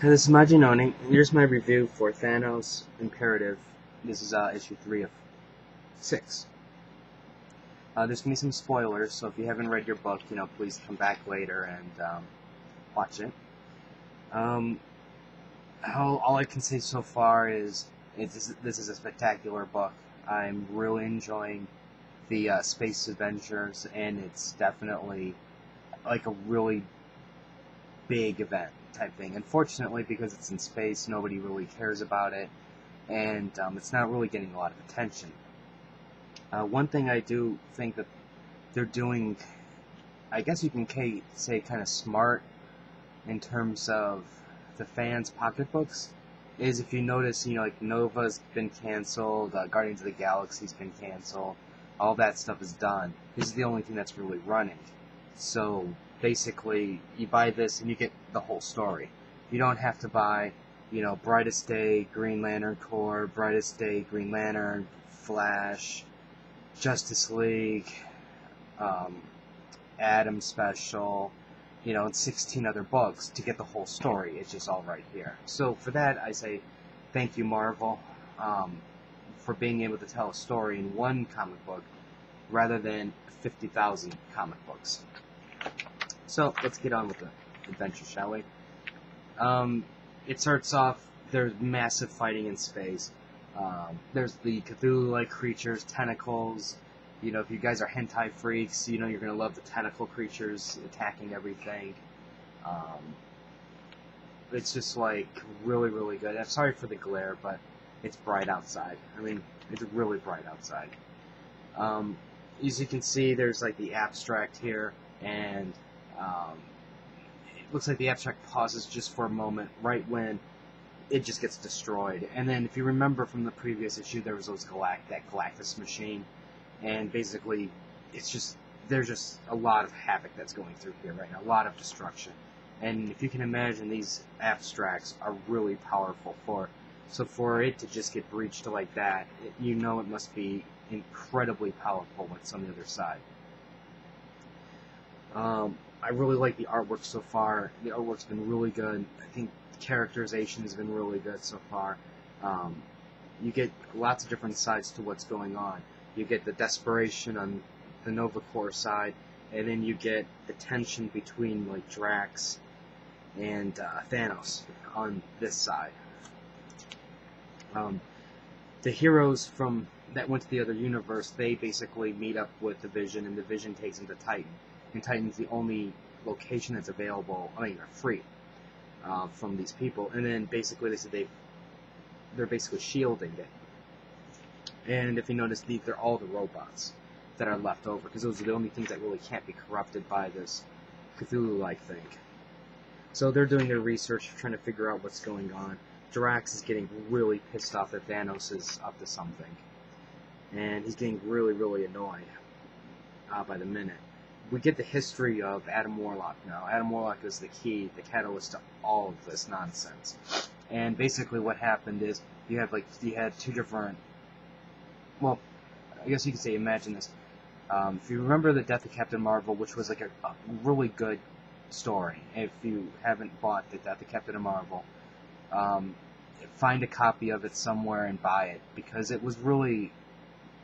This is Majinoni. Here's my review for Thanos Imperative. This is issue 3 of 6. There's going to be some spoilers, so if you haven't read your book, please come back later and watch it. All I can say so far is this is a spectacular book. I'm really enjoying the space adventures, and it's definitely like a really big event type thing. Unfortunately, because it's in space, nobody really cares about it, and it's not really getting a lot of attention. One thing I do think that they're doing, I guess you can say kind of smart in terms of the fans' pocketbooks, is if you notice, like Nova's been canceled, Guardians of the Galaxy's been canceled, all that stuff is done. This is the only thing that's really running. So basically, you buy this and you get the whole story. You don't have to buy, Brightest Day, Green Lantern Corps, Brightest Day, Green Lantern, Flash, Justice League, Atom Special, and 16 other books to get the whole story. It's just all right here. So for that, I say thank you, Marvel, for being able to tell a story in one comic book rather than 50,000 comic books. So let's get on with the adventure, shall we? It starts off, there's massive fighting in space. There's the Cthulhu-like creatures, tentacles. If you guys are hentai freaks, you're going to love the tentacle creatures attacking everything. It's just like really, really good. I'm sorry for the glare, but it's bright outside. It's really bright outside. As you can see, there's like the abstract here, and it looks like the abstract pauses just for a moment, right when it just gets destroyed. And then, if you remember from the previous issue, there was that Galactus machine, and basically, there's just a lot of havoc that's going through here right now, a lot of destruction. And if you can imagine, these abstracts are really powerful. So for it to just get breached like that, it must be incredibly powerful what's on the other side. I really like the artwork so far. The artwork's been really good. I think the characterization has been really good so far. You get lots of different sides to what's going on. You get the desperation on the Nova Corps side, and then you get the tension between like Drax and Thanos on this side. The heroes that went to the other universe, they basically meet up with the Vision, and the Vision takes them to Titan. And Titan's the only location that's available, free from these people. And then basically they said they're basically shielding it. And if you notice, they're all the robots that are left over, because those are the only things that really can't be corrupted by this Cthulhu-like thing. So they're doing their research, trying to figure out what's going on. Drax is getting really pissed off that Thanos is up to something. And he's getting really, really annoyed by the minute. We get the history of Adam Warlock now. Adam Warlock is the catalyst to all of this nonsense. And basically what happened is, you had two different, well, I guess you could say, imagine this. If you remember the Death of Captain Marvel, which was like a really good story, if you haven't bought the Death of Captain Marvel, find a copy of it somewhere and buy it, because it was really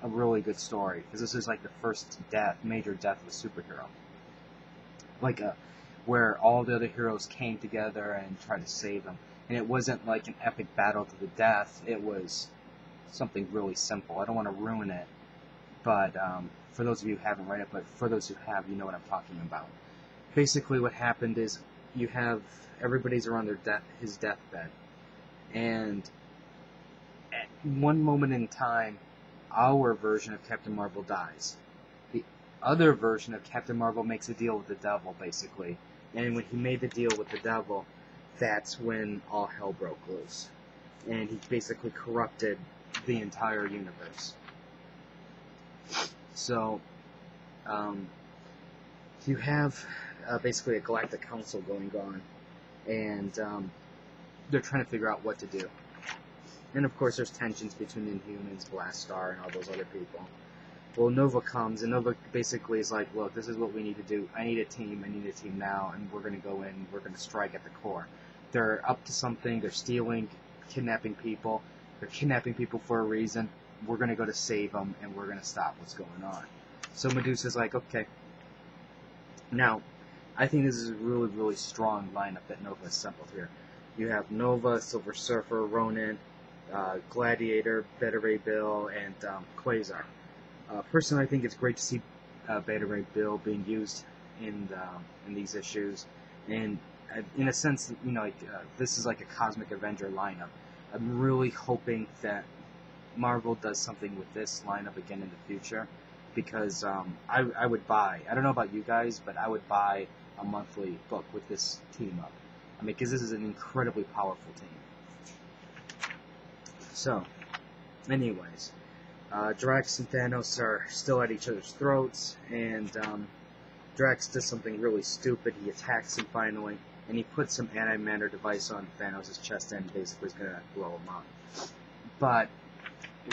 a really good story, because this is like the first major death of a superhero, where all the other heroes came together and tried to save him. And it wasn't like an epic battle to the death, it was something really simple. I don't want to ruin it, but for those of you who haven't read it, but for those who have, you know what I'm talking about. Basically what happened is, everybody's around his deathbed, and at one moment in time, our version of Captain Marvel dies. The other version of Captain Marvel makes a deal with the devil, basically. And when he made the deal with the devil, that's when all hell broke loose. And he basically corrupted the entire universe. So, you have basically a galactic council going on, and they're trying to figure out what to do. And of course there's tensions between the Inhumans, Blast Star, and all those other people. Well, Nova comes, and Nova basically is like, look, this is what we need to do. I need a team now, and we're going to go in, we're going to strike at the core. they're up to something. They're stealing, kidnapping people. They're kidnapping people for a reason. We're going to go to save them, and we're going to stop what's going on. So Medusa's like, okay. Now, I think this is a really, really strong lineup that Nova assembled here. You have Nova, Silver Surfer, Ronin, Gladiator, Beta Ray Bill, and Quasar. Personally, I think it's great to see Beta Ray Bill being used in these issues, and in a sense, you know, this is like a Cosmic Avenger lineup. I'm really hoping that Marvel does something with this lineup again in the future, because I would buy. I don't know about you guys, but I would buy a monthly book with this team up. I mean, because this is an incredibly powerful team. So, anyways, Drax and Thanos are still at each other's throats, and Drax does something really stupid. He attacks him finally, and he puts some antimatter device on Thanos' chest and basically is going to blow him up. But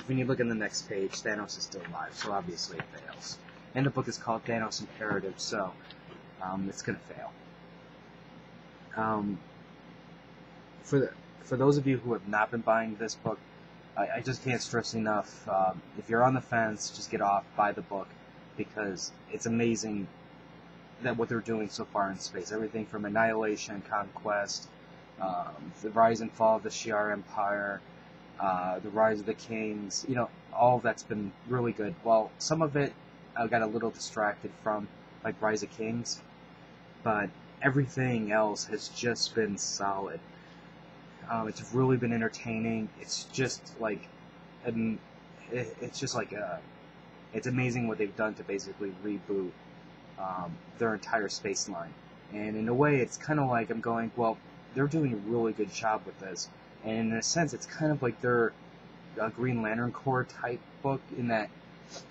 when you look in the next page, Thanos is still alive, so obviously it fails. And the book is called Thanos Imperative, so it's going to fail. For those of you who have not been buying this book, I just can't stress enough, if you're on the fence, just get off, buy the book, because it's amazing that what they're doing so far in space. Everything from Annihilation, Conquest, the rise and fall of the Shi'ar Empire, the rise of the Kings, you know, all of that's been really good. Well, some of it I got a little distracted from, like Rise of Kings, but everything else has just been solid. It's really been entertaining. It's just like, it's amazing what they've done to basically reboot their entire space line. And in a way, it's kind of like I'm going, well, they're doing a really good job with this. And in a sense, it's kind of like their Green Lantern Corps type book, in that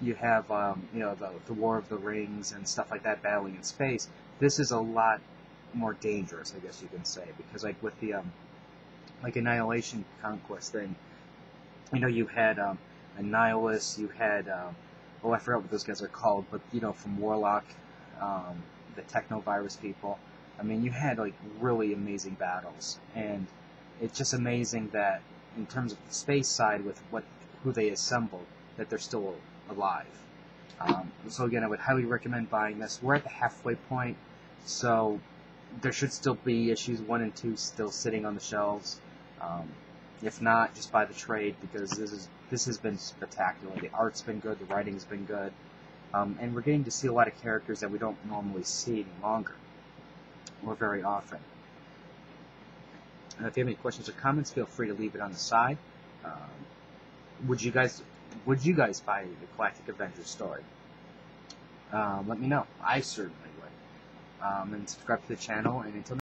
you have, you know, the War of the Rings and stuff like that, battling in space. This is a lot more dangerous, I guess you can say, because like with the like Annihilation Conquest thing, you know, you had Annihilus, you had oh, I forgot what those guys are called, but you know, from Warlock, the Technovirus people. I mean, you had like really amazing battles, and it's just amazing that in terms of the space side with who they assembled, that they're still alive. So again, I would highly recommend buying this. We're at the halfway point, so there should still be issues 1 and 2 still sitting on the shelves. If not, just buy the trade, because this has been spectacular. The art's been good, the writing's been good, and we're getting to see a lot of characters that we don't normally see any longer, or very often. If you have any questions or comments, feel free to leave it on the side. Would you guys buy the Galactic Avengers story? Let me know. I certainly would. And subscribe to the channel, and until